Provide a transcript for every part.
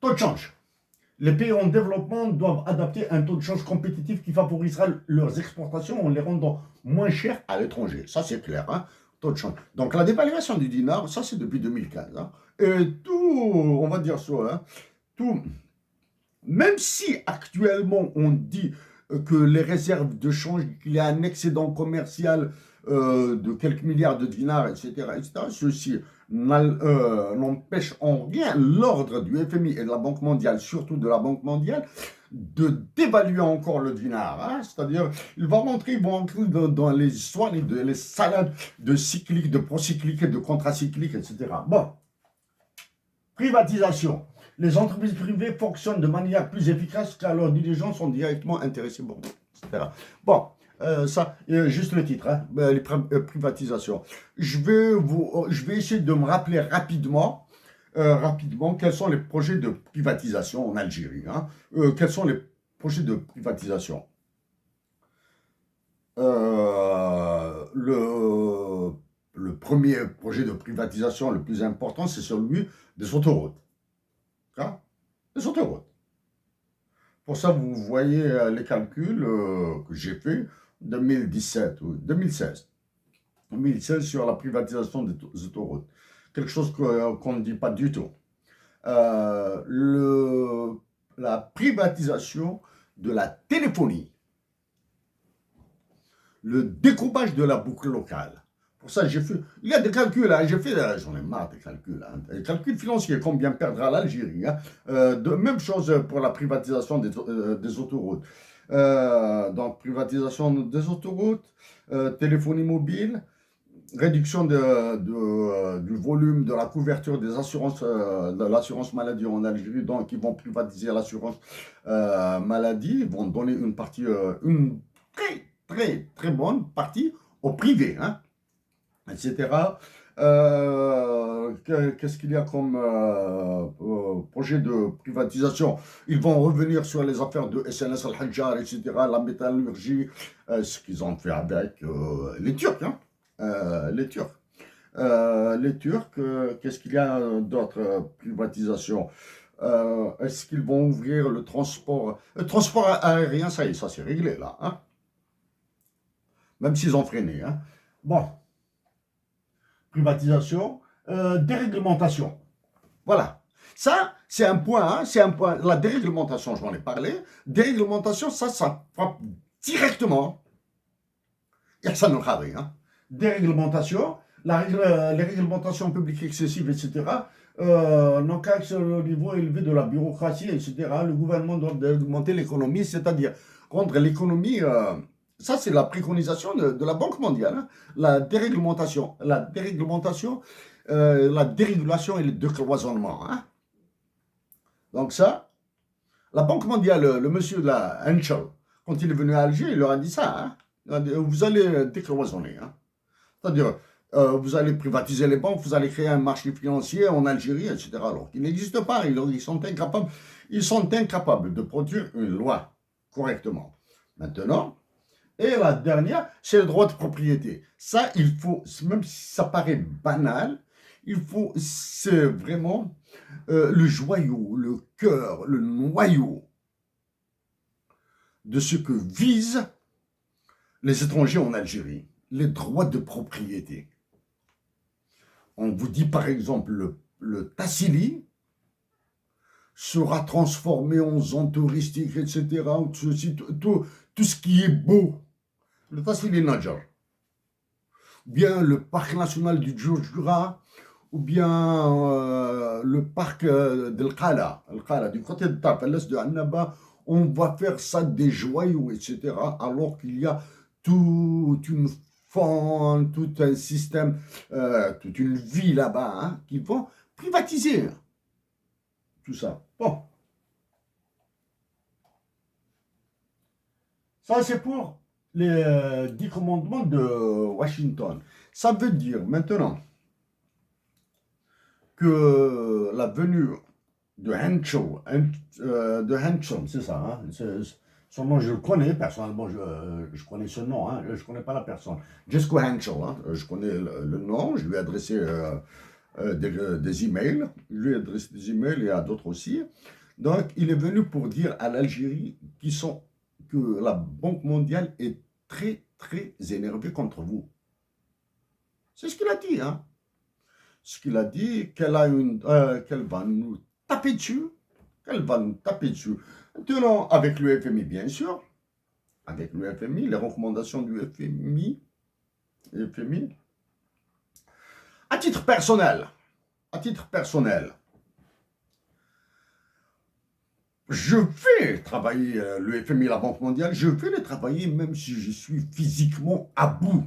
Taux de change. Les pays en développement doivent adapter un taux de change compétitif qui favorisera leurs exportations en les rendant moins chères à l'étranger. Ça, c'est clair. Hein, taux de change. Donc, la dévaluation du dinar, ça, c'est depuis 2015. Hein, et tout, on va dire ça, hein, tout, même si actuellement on dit que les réserves de change, qu'il y a un excédent commercial de quelques milliards de dinars, etc., ceci n'empêche en rien l'ordre du FMI et de la Banque mondiale, surtout de la Banque mondiale, de dévaluer encore le dinar. Hein, c'est-à-dire, ils vont rentrer dans les histoires, les salades de cycliques, de procycliques et de contracycliques, etc. Bon, privatisation. Les entreprises privées fonctionnent de manière plus efficace car leurs dirigeants sont directement intéressés, bon, etc. Bon, ça, juste le titre, hein, les privatisations. Je vais essayer de me rappeler rapidement, quels sont les projets de privatisation en Algérie. Hein. Quels sont les projets de privatisation le premier projet de privatisation le plus important, c'est celui des autoroutes. Hein, les autoroutes. Pour ça, vous voyez les calculs que j'ai fait 2017 ou 2016. 2016 sur la privatisation des autoroutes. Quelque chose qu'on ne dit pas du tout. La privatisation de la téléphonie. Le découpage de la boucle locale. Pour ça, j'ai fait. Il y a des calculs, hein, j'ai fait. J'en ai marre des calculs. Hein, des calculs financiers, combien perdra l'Algérie. Hein, même chose pour la privatisation des autoroutes. Donc, privatisation des autoroutes, téléphonie mobile, réduction du volume de la couverture des assurances, de l'assurance maladie en Algérie. Donc, ils vont privatiser l'assurance maladie. Ils vont donner une partie, une très bonne partie au privé. Hein, etc. Qu'est-ce qu'il y a comme projet de privatisation? Ils vont revenir sur les affaires de SNS Al-Hajjar, etc., la métallurgie, ce qu'ils ont fait avec les Turcs. Hein, les Turcs. Qu'est-ce qu'il y a d'autres privatisations? Est-ce qu'ils vont ouvrir le transport? Le transport aérien, ça y est, ça c'est réglé là. Hein, même s'ils ont freiné. Hein. Bon. Privatisation, déréglementation. Voilà. Ça, c'est un point, hein, c'est un point. La déréglementation, j'en ai parlé. Déréglementation, ça frappe directement. Yassan al-Khari. Hein. Déréglementation, les réglementations publiques excessives, etc., n'ont qu'à sur le niveau élevé de la bureaucratie, etc. Le gouvernement doit déréglementer l'économie, c'est-à-dire rendre l'économie... ça, c'est la préconisation de la Banque mondiale. Hein. La déréglementation, la dérégulation et le décloisonnement. Hein. Donc ça, la Banque mondiale, le monsieur de la Henschel, quand il est venu à Alger, il leur a dit ça. Hein. Il a dit, vous allez décloisonner. Hein. C'est-à-dire, vous allez privatiser les banques, vous allez créer un marché financier en Algérie, etc. Alors qu'il n'existe pas. Ils sont incapables de produire une loi correctement. Maintenant, et la dernière, c'est le droit de propriété. Ça, il faut, même si ça paraît banal, c'est vraiment le joyau, le cœur, le noyau de ce que visent les étrangers en Algérie, les droits de propriété. On vous dit par exemple, le Tassili sera transformé en zone touristique, etc. Tout ce qui est beau. Le Tassili Nadjar, ou bien le parc national du Djoudjoura, ou bien le parc de Qala, du côté de Taf, à l'est de Annaba, on va faire ça des joyaux, etc. Alors qu'il y a toute une faune, tout un système, toute une vie là-bas, hein, qu'ils vont privatiser. Tout ça. Bon. Ça, c'est pour les 10 commandements de Washington. Ça veut dire maintenant que la venue de Henschel, c'est ça, hein, son nom je le connais, personnellement je connais ce nom, hein, je ne connais pas la personne. Jesco Henschel, hein, je connais le nom, je lui ai adressé des emails. Je lui ai adressé des emails et à d'autres aussi. Donc, il est venu pour dire à l'Algérie que la Banque mondiale est très, très énervée contre vous. C'est ce qu'il a dit, hein. Ce qu'il a dit, qu'elle va nous taper dessus, qu'elle va nous taper dessus. Maintenant, avec le FMI, bien sûr, avec le FMI, les recommandations du FMI, à titre personnel, à titre personnel, je vais travailler le FMI, la Banque mondiale, je vais les travailler même si je suis physiquement à bout.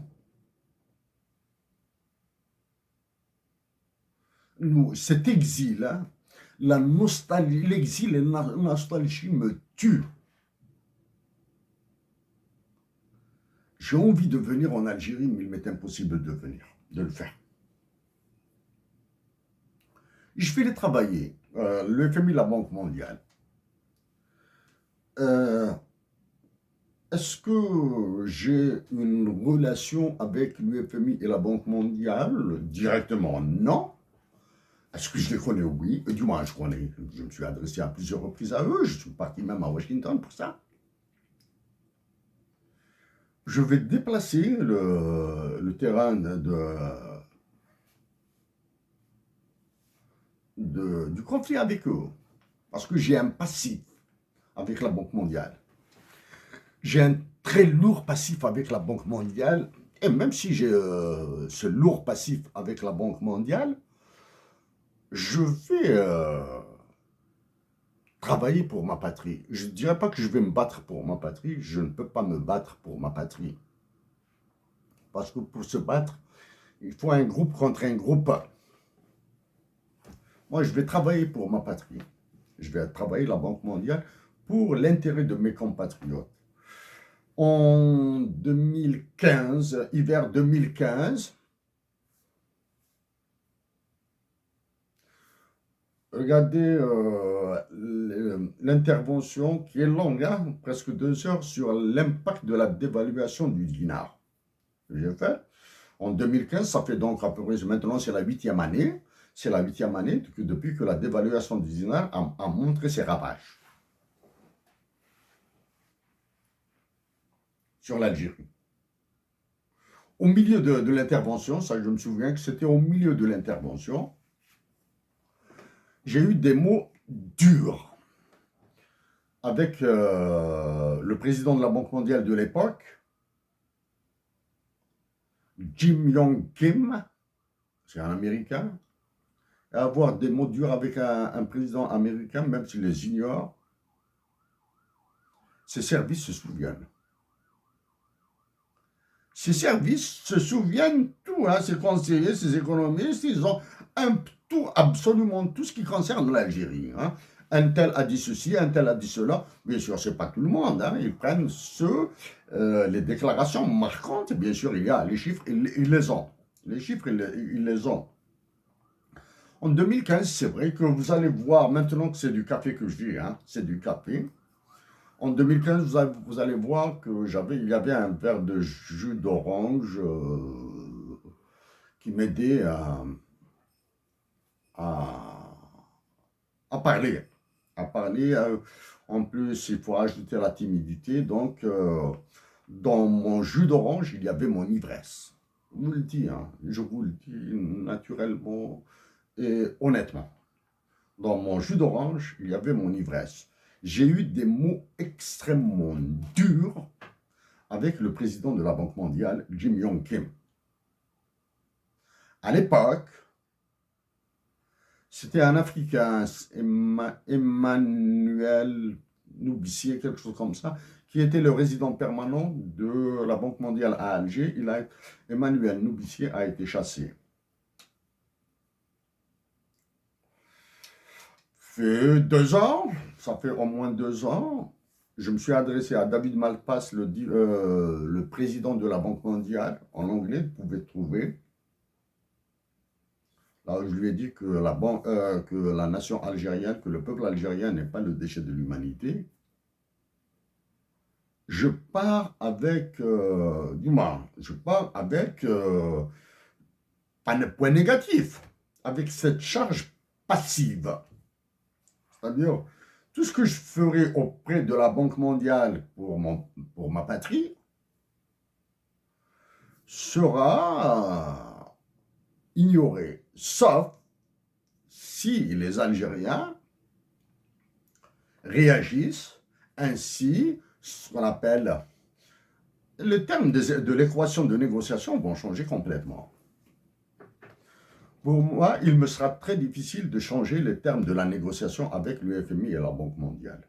Nous, cet exil, hein, la nostalgie, l'exil et la nostalgie me tuent. J'ai envie de venir en Algérie, mais il m'est impossible de venir, de le faire. Je vais les travailler, le FMI, la Banque mondiale. Est-ce que j'ai une relation avec l'UFMI et la Banque mondiale directement? Non. Est-ce que je les connais? Oui. Du moins, je connais. Je me suis adressé à plusieurs reprises à eux. Je suis parti même à Washington pour ça. Je vais déplacer le terrain du conflit avec eux. Parce que j'ai un passif avec la Banque mondiale. J'ai un très lourd passif avec la Banque mondiale. Et même si j'ai ce lourd passif avec la Banque mondiale, je vais travailler pour ma patrie. Je ne dirais pas que je vais me battre pour ma patrie. Je ne peux pas me battre pour ma patrie. Parce que pour se battre, il faut un groupe contre un groupe. Moi, je vais travailler pour ma patrie. Je vais travailler la Banque mondiale pour l'intérêt de mes compatriotes. En 2015, hiver 2015, regardez l'intervention qui est longue, hein, presque 2 heures, sur l'impact de la dévaluation du dinar. J'ai fait. En 2015, ça fait donc à peu près, maintenant c'est la 8e année, c'est la 8e année depuis que la dévaluation du dinar a montré ses ravages sur l'Algérie. Au milieu de l'intervention, ça je me souviens que c'était au milieu de l'intervention, j'ai eu des mots durs avec le président de la Banque mondiale de l'époque, Jim Yong Kim, c'est un Américain, et avoir des mots durs avec un président américain, même s'il les ignore, ses services se souviennent. Ces services se souviennent tout, hein, ces conseillers, ces économistes, ils ont tout, absolument tout ce qui concerne l'Algérie. Hein. Un tel a dit ceci, un tel a dit cela. Bien sûr, ce n'est pas tout le monde. Hein. Ils prennent les déclarations marquantes. Bien sûr, il y a les chiffres, ils les ont. Les chiffres, ils les ont. En 2015, c'est vrai que vous allez voir, maintenant que c'est du café que je dis, hein, c'est du café. En 2015, vous allez voir il y avait un verre de jus d'orange qui m'aidait à parler. En plus, il faut ajouter la timidité. Donc, dans mon jus d'orange, il y avait mon ivresse. Je vous le dis, hein, je vous le dis naturellement et honnêtement. Dans mon jus d'orange, il y avait mon ivresse. J'ai eu des mots extrêmement durs avec le président de la Banque mondiale, Jim Yong Kim. À l'époque, c'était un Africain, Emmanuel Noubissier, quelque chose comme ça, qui était le résident permanent de la Banque mondiale à Alger. Emmanuel Noubissier a été chassé. Fait 2 ans, ça fait au moins 2 ans, je me suis adressé à David Malpass, le président de la Banque mondiale, en anglais, vous pouvez trouver. Là, je lui ai dit que la nation algérienne, que le peuple algérien n'est pas le déchet de l'humanité. Je pars avec, pas un point négatif. avec cette charge passive. C'est-à-dire, tout ce que je ferai auprès de la Banque mondiale pour ma patrie sera ignoré, sauf si les Algériens réagissent ainsi, ce qu'on appelle, les termes de l'équation de négociation vont changer complètement. Pour moi, il me sera très difficile de changer les termes de la négociation avec le FMI et la Banque mondiale.